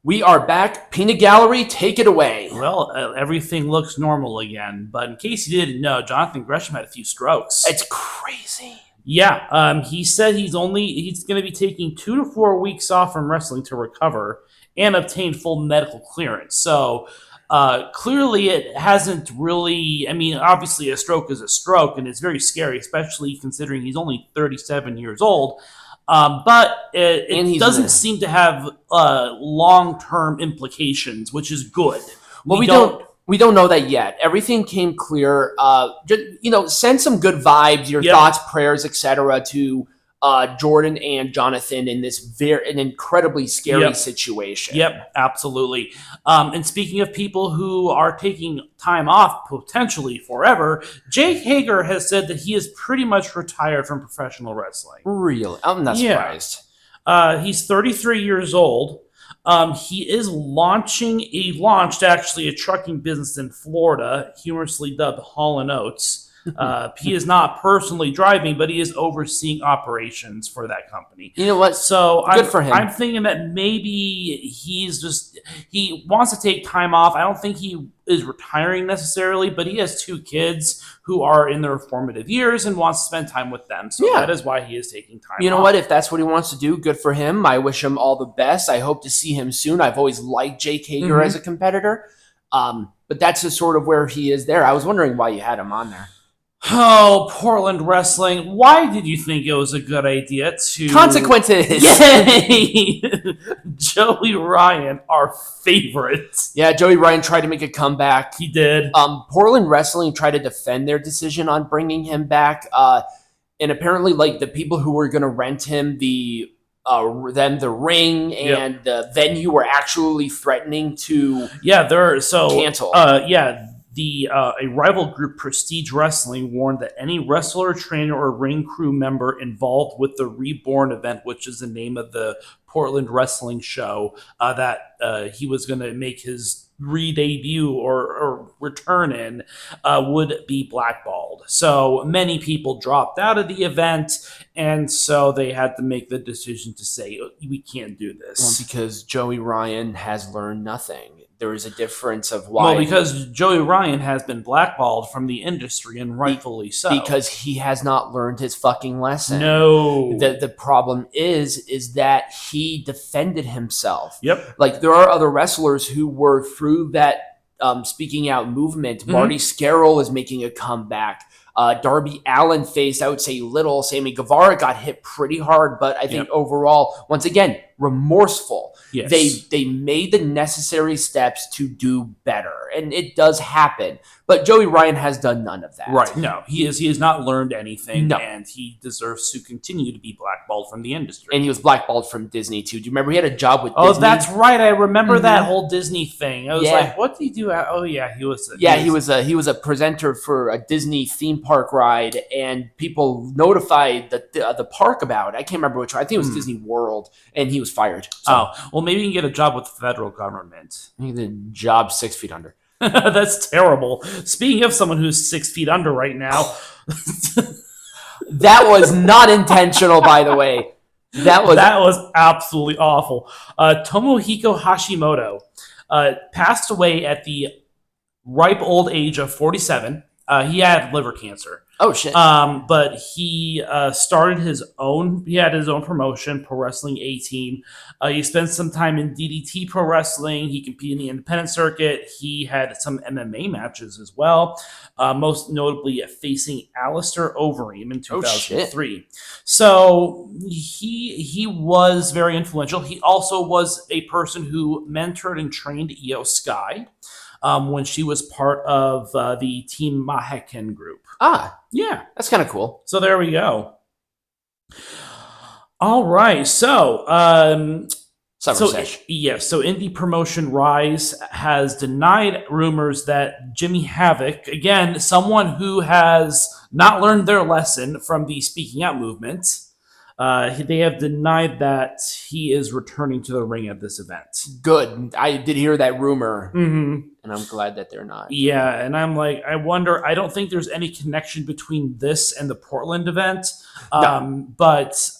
We are back. Peanut Gallery, take it away. Well, everything looks normal again. But in case you didn't know, Jonathan Gresham had a few strokes. It's crazy. Yeah, he said he's going to be taking 2 to 4 weeks off from wrestling to recover and obtain full medical clearance. So clearly it hasn't really, I mean, obviously a stroke is a stroke, and it's very scary, especially considering he's only 37 years old. But it doesn't seem to have long-term implications, which is good. Well, we don't know that yet. Everything came clear. Just, send some good vibes, your thoughts, prayers, etc. to Jordan and Jonathan in this an incredibly scary situation. Yep, absolutely. And speaking of people who are taking time off potentially forever, Jake Hager has said that he is pretty much retired from professional wrestling. Really? I'm not surprised. He's 33 years old. He launched actually a trucking business in Florida, humorously dubbed Hall & Oates. He is not personally driving, but he is overseeing operations for that company. You know what? So good for him. I'm thinking that maybe he wants to take time off. I don't think he is retiring necessarily, but he has 2 kids who are in their formative years and wants to spend time with them. So that is why he is taking time off. You know what? If that's what he wants to do, good for him. I wish him all the best. I hope to see him soon. I've always liked Jake Hager as a competitor. But that's just sort of where he is there. I was wondering why you had him on there. Oh, Portland Wrestling. Why did you think it was a good idea to... Consequences! Yay! Joey Ryan, our favorite. Yeah, Joey Ryan tried to make a comeback. He did. Portland Wrestling tried to defend their decision on bringing him back. And apparently, like, the people who were going to rent him the ring and the venue were actually threatening to cancel. A rival group, Prestige Wrestling, warned that any wrestler, trainer, or ring crew member involved with the Reborn event, which is the name of the Portland wrestling show that he was going to make his re-debut or return in, would be blackballed. So many people dropped out of the event, and so they had to make the decision to say, we can't do this. Well, because Joey Ryan has learned nothing. There is a difference of why. Well, because Joey Ryan has been blackballed from the industry, and rightfully so. Because he has not learned his fucking lesson. No. The problem is that he defended himself. Yep. Like, there are other wrestlers who were through that speaking out movement. Marty Scurll is making a comeback. Darby Allin faced, I would say, little. Sammy Guevara got hit pretty hard, but I think overall, once again, remorseful. Yes. They made the necessary steps to do better, and it does happen. But Joey Ryan has done none of that. Right. No, he has not learned anything, and he deserves to continue to be blackballed from the industry. And he was blackballed from Disney, too. Do you remember he had a job with Disney? Oh, that's right. I remember that whole Disney thing. I was like, what did he do? Oh, yeah, he was a presenter for a Disney theme park ride, and people notified the park about it. I can't remember which one. I think it was Disney World, and he was fired. So. Oh, well, maybe he can get a job with the federal government. He get a job 6 feet under. That's terrible. Speaking of someone who's 6 feet under right now. That was not intentional, by the way. That was absolutely awful. Tomohiko Hashimoto passed away at the ripe old age of 47. He had liver cancer. Oh, shit. But he started his own promotion, Pro Wrestling A-Team. He spent some time in DDT Pro Wrestling. He competed in the independent circuit. He had some MMA matches as well, most notably facing Alistair Overeem in 2003. So he was very influential. He also was a person who mentored and trained Io Sky when she was part of the Team Maheken group. Yeah. That's kind of cool. So there we go. All right. So, so indie promotion Rise has denied rumors that Jimmy Havoc, again, someone who has not learned their lesson from the speaking out movement, they have denied that he is returning to the ring at this event. Good. I did hear that rumor, and I'm glad that they're not. Yeah, and I'm like, I wonder, I don't think there's any connection between this and the Portland event, but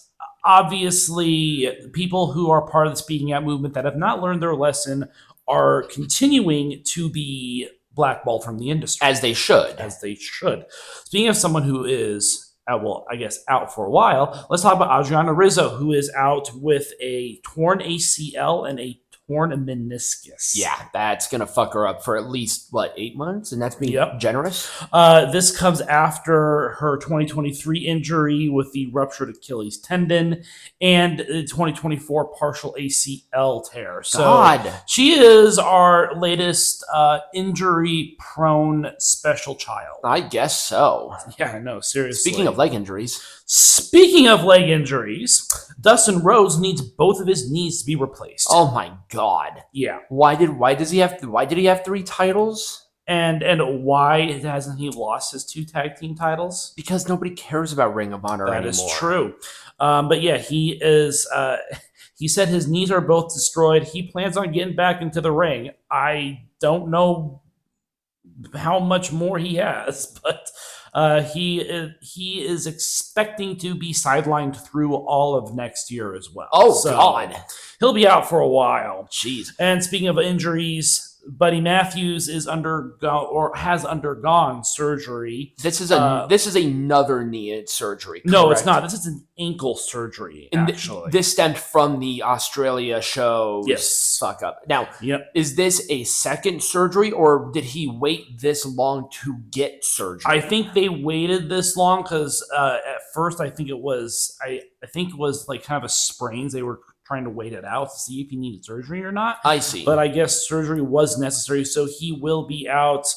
obviously, people who are part of the speaking out movement that have not learned their lesson are continuing to be blackballed from the industry. As they should. As they should. Speaking of someone who is, out for a while, let's talk about Adriana Rizzo, who is out with a torn ACL and a torn meniscus. Yeah, that's going to fuck her up for at least, 8 months? And that's being generous? This comes after her 2023 injury with the ruptured Achilles tendon and the 2024 partial ACL tear. So she is our latest injury-prone special child. I guess so. Yeah, no, seriously. Speaking of leg injuries, Dustin Rhodes needs both of his knees to be replaced. Oh my god. Yeah. Why did he have 3 titles? And why hasn't he lost his 2 tag team titles? Because nobody cares about Ring of Honor anymore. That is true. But yeah, he is he said his knees are both destroyed. He plans on getting back into the ring. I don't know how much more he has, but he is expecting to be sidelined through all of next year as well. Oh, God. He'll be out for a while. Jeez. And speaking of injuries, Buddy Matthews has undergone surgery. This is another knee surgery. Correct? No, it's not. This is an ankle surgery. Actually, this stemmed from the Australia show. Yes, fuck up. Now, is this a second surgery, or did he wait this long to get surgery? I think they waited this long because at first I think it was like kind of a sprains. They were trying to wait it out to see if he needed surgery or not. I see. But I guess surgery was necessary, so he will be out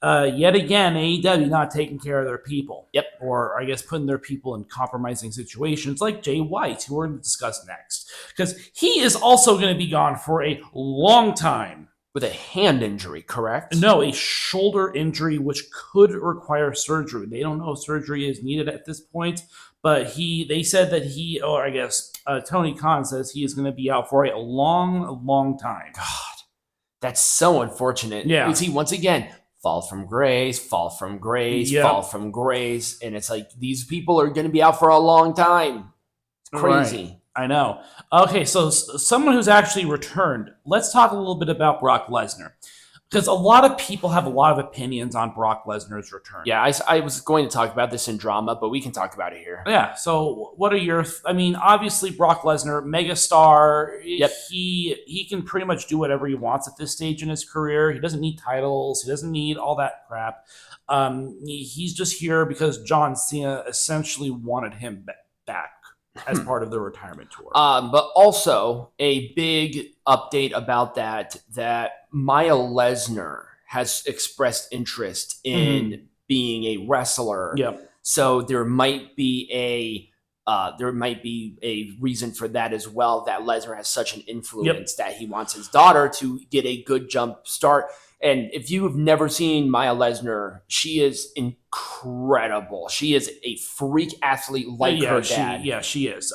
yet again. AEW not taking care of their people. Yep. Or I guess putting their people in compromising situations like Jay White, who we're going to discuss next. Because he is also going to be gone for a long time. With a hand injury, correct? No, a shoulder injury, which could require surgery. They don't know if surgery is needed at this point, but they said that Tony Khan says he is going to be out for a long, long time. God, that's so unfortunate. Yeah. You see, once again, fall from grace, and it's like these people are going to be out for a long time. It's crazy. Right. I know. Okay, so someone who's actually returned. Let's talk a little bit about Brock Lesnar. Because a lot of people have a lot of opinions on Brock Lesnar's return. Yeah, I was going to talk about this in drama, but we can talk about it here. Yeah, so what are your... obviously Brock Lesnar, megastar. Yep. He can pretty much do whatever he wants at this stage in his career. He doesn't need titles. He doesn't need all that crap. He's just here because John Cena essentially wanted him back as part of the retirement tour. But also a big update about that Maya Lesnar has expressed interest in being a wrestler. Yep. So there might be a reason for that as well, that Lesnar has such an influence that he wants his daughter to get a good jump start. And if you have never seen Maya Lesnar, she is incredible. She is a freak athlete like her dad. She is.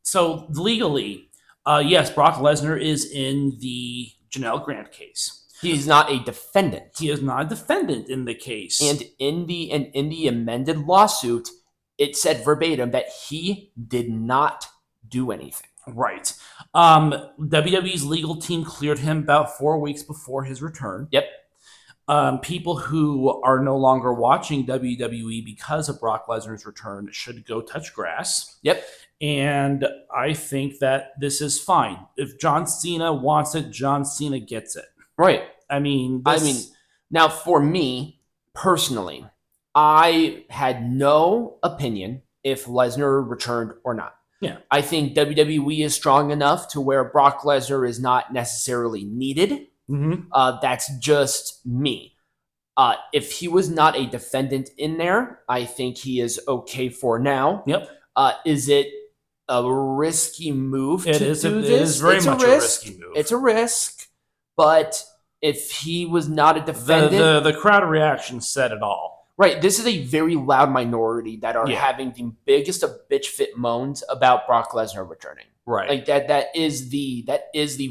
So legally, yes, Brock Lesnar is in the Janelle Grant case. He is not a defendant. He is not a defendant in the case. And in the amended lawsuit, it said verbatim that he did not do anything. Right. WWE's legal team cleared him about 4 weeks before his return. Yep. People who are no longer watching WWE because of Brock Lesnar's return should go touch grass. Yep. And I think that this is fine. If John Cena wants it, John Cena gets it. Right. Now for me personally, I had no opinion if Lesnar returned or not. Yeah. I think WWE is strong enough to where Brock Lesnar is not necessarily needed. Mm-hmm. That's just me. If he was not a defendant in there, I think he is okay for now. Yep. Is it a risky move to do this? It is very much a risky move. It's a risk, but if he was not a defendant... The crowd reaction said it all. Right, this is a very loud minority that are having the biggest of bitch fit moans about Brock Lesnar returning. Right, like that is the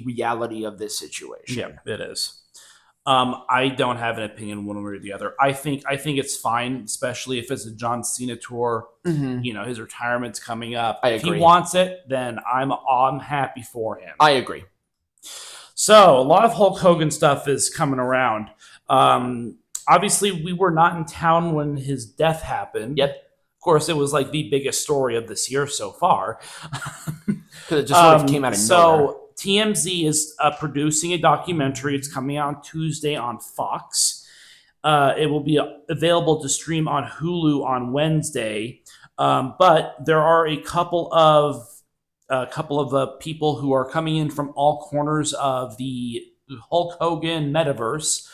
reality of this situation. Yeah, it is. I don't have an opinion one way or the other. I think it's fine, especially if it's a John Cena tour. Mm-hmm. You know, his retirement's coming up. I If agree. he wants it, then I'm happy for him. I agree. So a lot of Hulk Hogan stuff is coming around. Obviously, we were not in town when his death happened. Yep. Of course, it was like the biggest story of this year so far. Because it just sort of came out of nowhere. So TMZ is producing a documentary. It's coming out on Tuesday on Fox. It will be available to stream on Hulu on Wednesday. But there are a couple of people who are coming in from all corners of the Hulk Hogan metaverse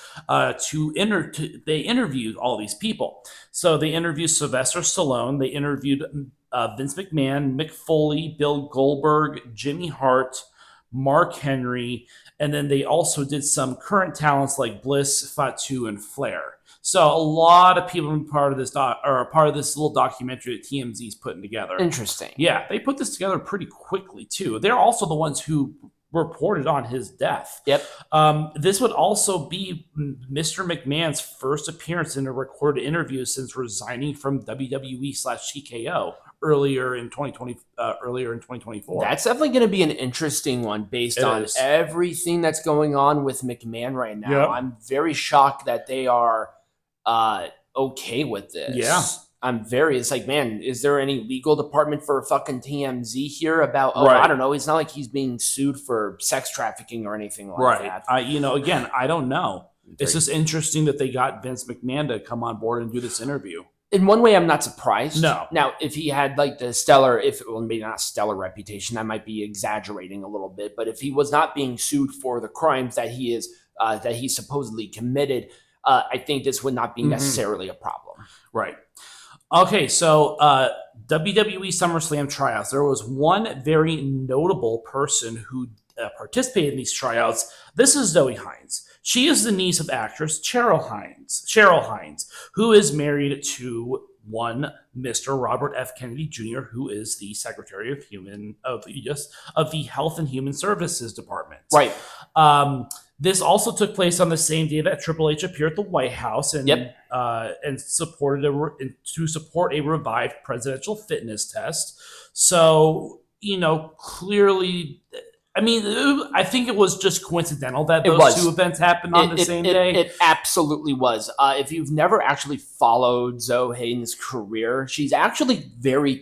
they interviewed all these people. So they interviewed Sylvester Stallone. They interviewed Vince McMahon, Mick Foley, Bill Goldberg, Jimmy Hart, Mark Henry, and then they also did some current talents like Bliss, Fatu, and Flair. So a lot of people are part of this part of this little documentary that TMZ's putting together. Interesting. Yeah, they put this together pretty quickly too. They're also the ones who reported on his death. Yep. This would also be Mr. McMahon's first appearance in a recorded interview since resigning from WWE/TKO earlier in 2024. That's definitely going to be an interesting one based on everything that's going on with McMahon right now. Yep. I'm very shocked that they are okay with this. Yeah. It's like, man, is there any legal department for fucking TMZ here about, Right. I don't know. It's not like he's being sued for sex trafficking or anything like that. Again, I don't know. It's just interesting that they got Vince McMahon to come on board and do this interview. In one way, I'm not surprised. No. Now, if he had like the stellar, maybe not stellar reputation, I might be exaggerating a little bit. But if he was not being sued for the crimes that he supposedly committed, I think this would not be necessarily a problem. Right. Okay, so WWE SummerSlam tryouts. There was one very notable person who participated in these tryouts. This is Zoe Hines. She is the niece of actress Cheryl Hines, who is married to one Mr. Robert F. Kennedy Jr., who is the Secretary of the Health and Human Services Department. Right. This also took place on the same day that Triple H appeared at the White House and supported to support a revived presidential fitness test. So, clearly, I think it was just coincidental that those two events happened on the same day. It absolutely was. If you've never actually followed Zoe Hayden's career, she's actually very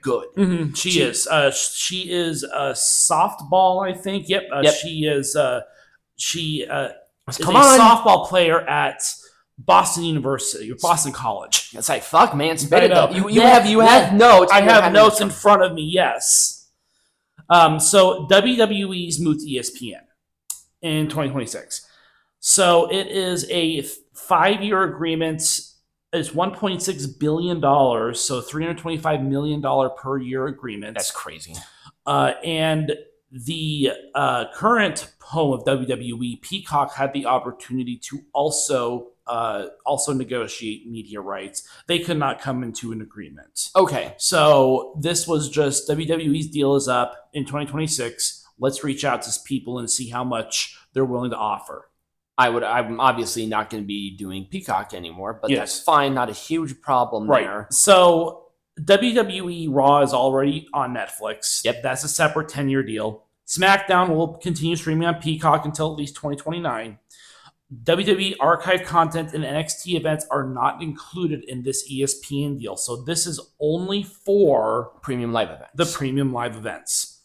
good. Mm-hmm. She is. She is a softball, I think. Yep. She is. She is a softball player at Boston University or Boston College. It's like, fuck, man, spit it know. though. You have notes. I have notes in front of me. Yes. So WWE's moved to ESPN in 2026. So it is a 5-year agreement. It's $1.6 billion, so $325 million per year agreement. That's crazy. And the current home of WWE, Peacock, had the opportunity to also negotiate media rights. They could not come into an agreement. Okay. So this was just WWE's deal is up in 2026. Let's reach out to people and see how much they're willing to offer. I'm obviously not going to be doing Peacock anymore, but that's fine. Not a huge problem there. So WWE Raw is already on Netflix. Yep. That's a separate 10-year deal. SmackDown will continue streaming on Peacock until at least 2029. WWE archive content and NXT events are not included in this ESPN deal. So this is only for premium live events. The premium live events.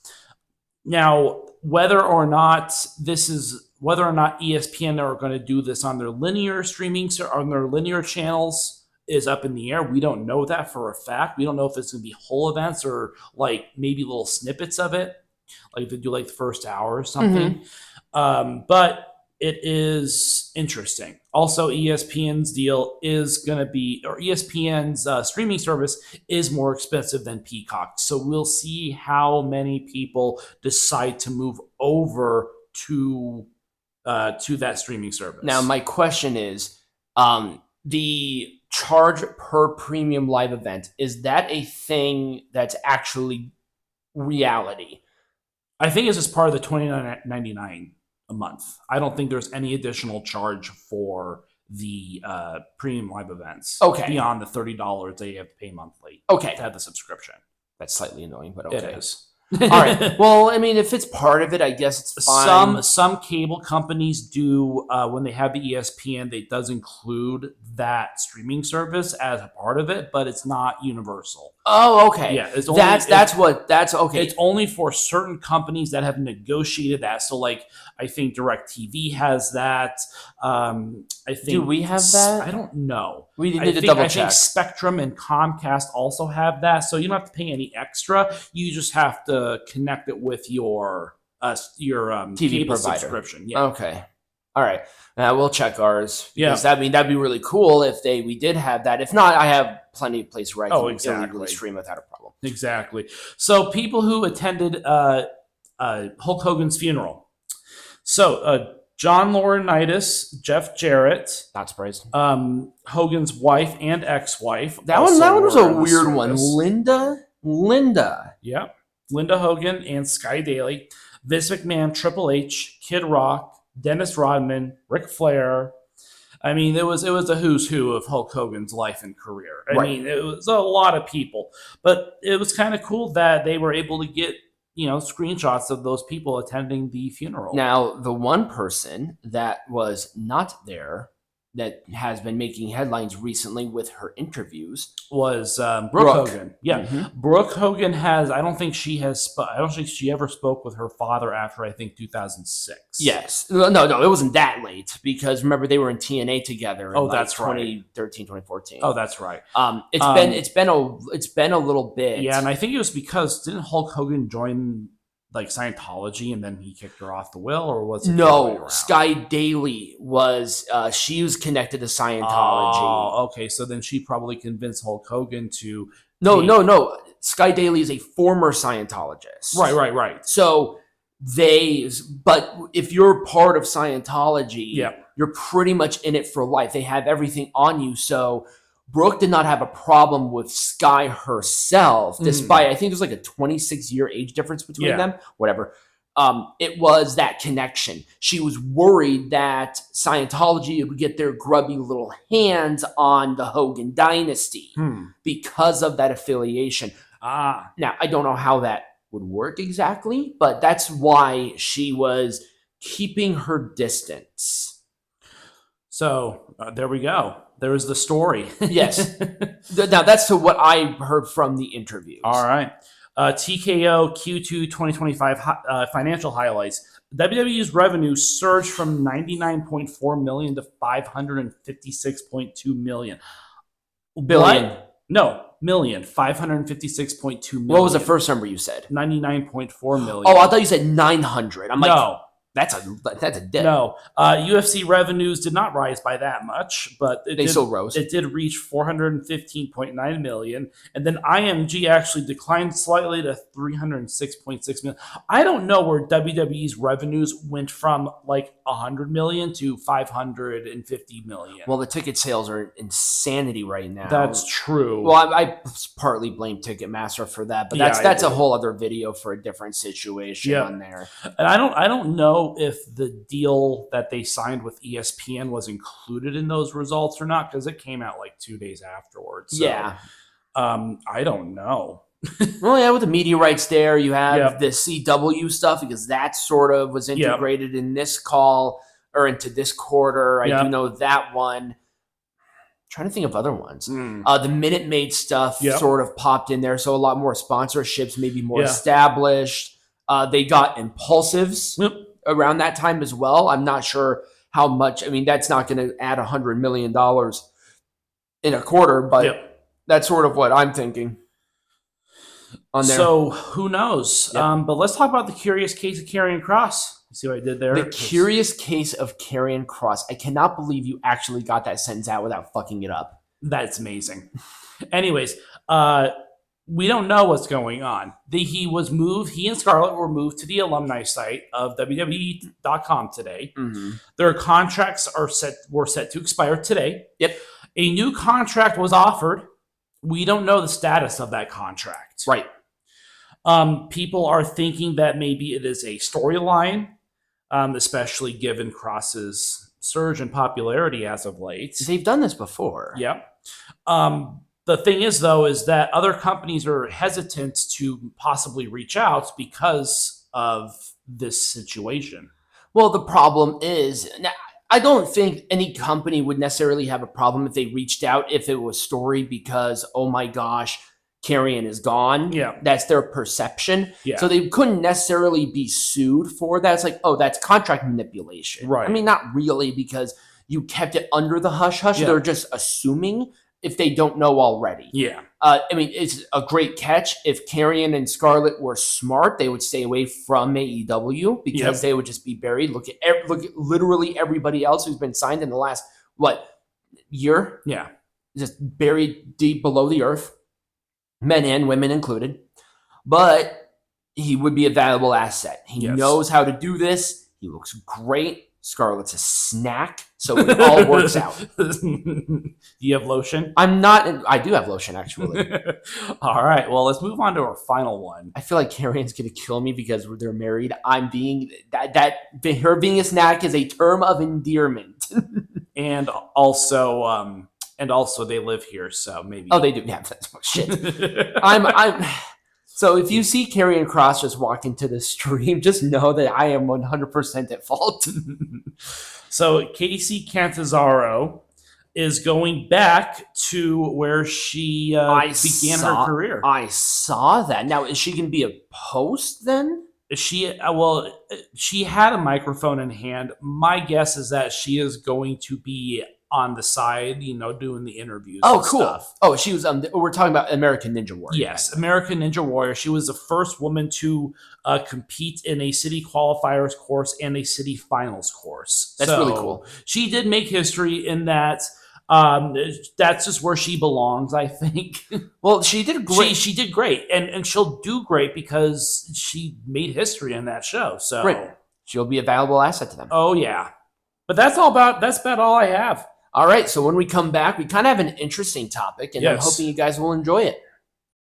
Now, whether or not ESPN are going to do this on their linear streaming or on their linear channels is up in the air. We don't know that for a fact. We don't know if it's going to be whole events or like maybe little snippets of it, like they do like the first hour or something. But it is interesting. Also, ESPN's deal is going to be, or ESPN's streaming service is more expensive than Peacock. So we'll see how many people decide to move over to that streaming service. Now, my question is, the charge per premium live event, is that a thing that's actually reality? I think it's just part of the $29.99 a month. I don't think there's any additional charge for the premium live events. Okay. Beyond the $30 that you have to pay monthly. Okay. To have the subscription. That's slightly annoying, but okay. It is. All right. Well, I mean, if it's part of it, I guess it's fine. Some cable companies do when they have the ESPN, it does include that streaming service as a part of it, but it's not universal. Oh, okay. Yeah, that's okay. It's only for certain companies that have negotiated that. So, like, I think DirecTV has that. I think. Do we have that? I don't know. We need to double check. I think Spectrum and Comcast also have that, so you don't have to pay any extra. You just have to connect it with your TV cable provider subscription. Yeah. Okay. All right. We'll check ours. Because that'd be really cool if we did have that. If not, I have plenty of places where I can illegally stream without a problem. Exactly. So people who attended Hulk Hogan's funeral. So John Laurinaitis, Jeff Jarrett, not surprised. Hogan's wife and ex-wife. That one was a weird one. Linda. Yeah. Linda Hogan and Sky Daly. Vince McMahon, Triple H, Kid Rock, Dennis Rodman, Ric Flair. I mean, it was a who's who of Hulk Hogan's life and career. I mean, it was a lot of people. But it was kind of cool that they were able to get, screenshots of those people attending the funeral. Now, the one person that was not there that has been making headlines recently with her interviews was Brooke Hogan. Yeah. Mm-hmm. Brooke Hogan I don't think she ever spoke with her father after, I think, 2006. Yes. No, it wasn't that late because remember they were in TNA together in that's 2013, 2014. Oh, that's right. It's been a little bit. Yeah, and I think it was because didn't Hulk Hogan join like Scientology and then he kicked her off the will, or was it no? Sky Daly was she was connected to Scientology. Oh, okay. So then she probably convinced Hulk Hogan to no. Sky Daly is a former Scientologist. Right. So but if you're part of Scientology, you're pretty much in it for life. They have everything on you. So Brooke did not have a problem with Sky herself, despite I think there's like a 26-year age difference between them. Whatever. It was that connection. She was worried that Scientology would get their grubby little hands on the Hogan dynasty because of that affiliation. Now, I don't know how that would work exactly, but that's why she was keeping her distance. So there we go. There is the story. Yes. Now, that's to what I heard from the interviews. All right. TKO Q2 2025 financial highlights. WWE's revenue surged from $99.4 million to $556.2 million. Billion. What? No, million. $556.2 million. What was the first number you said? 99.4 million. Oh, I thought you said 900. I'm like, no. That's a dip. No, UFC revenues did not rise by that much, but they still rose. It did reach $415.9 million, and then IMG actually declined slightly to $306.6 million. I don't know where WWE's revenues went from like $100 million to $550 million. Well, the ticket sales are insanity right now. That's true. Well, I partly blame Ticketmaster for that, but that's a whole other video for a different situation on there. And I don't know if the deal that they signed with ESPN was included in those results or not, because it came out like 2 days afterwards. So, I don't know. Well, yeah, with the media rights there, you have the CW stuff because that sort of was integrated in this call or into this quarter. I do know that one. I'm trying to think of other ones. The Minute Maid stuff sort of popped in there, so a lot more sponsorships, maybe more established. They got Impulsives around that time as well. I'm not sure how much. I mean, that's not going to add $100 million in a quarter, but that's sort of what I'm thinking on there. So who knows? But let's talk about the curious case of Karrion Kross. See what I did there? The curious case of Karrion Kross. I cannot believe you actually got that sentence out without fucking it up. That's amazing. Anyways, we don't know what's going on. He and Scarlett were moved to the alumni site of WWE.com today. Their contracts were set to expire today. Yep. A new contract was offered. We don't know the status of that contract. Right. People are thinking that maybe it is a storyline. especially given Kross's surge in popularity as of late. They've done this before. Yeah. The thing is, though, is that other companies are hesitant to possibly reach out because of this situation. Well, the problem is, now, I don't think any company would necessarily have a problem if they reached out if it was story because, oh my gosh, Karrion is gone. Yeah. That's their perception. Yeah. So they couldn't necessarily be sued for that. It's like, oh, that's contract manipulation. Right. I mean, not really, because you kept it under the hush-hush. Yeah. They're just assuming if they don't know already. Yeah. I mean, it's a great catch. If Karrion and Scarlett were smart, they would stay away from AEW because they would just be buried. Look at literally everybody else who's been signed in the last, year? Yeah. Just buried deep below the earth, men and women included. But he would be a valuable asset. He knows how to do this. He looks great. Scarlett's a snack, so it all works out. Do you have lotion? I do have lotion, actually. All right, well, let's move on to our final one. I feel like Karrion's going to kill me because they're married. Her being a snack is a term of endearment. and also they live here, so maybe. Oh, they do. Yeah, that's shit. So if you see Karrion Kross just walk into the stream, just know that I am 100% at fault. So Casey Cantazzaro is going back to where she began her career. I saw that. Now, is she going to be a host then? She had a microphone in hand. My guess is that she is going to be on the side, doing the interviews. Oh, cool. Stuff. Oh, she was. We're talking about American Ninja Warrior. Yes, American Ninja Warrior. She was the first woman to compete in a city qualifiers course and a city finals course. That's really cool. She did make history in that. That's just where she belongs, I think. Well, she did great. She did great, and she'll do great because she made history in that show. So great. She'll be a valuable asset to them. Oh yeah, but that's about all I have. All right, so when we come back, we kind of have an interesting topic, and I'm hoping you guys will enjoy it.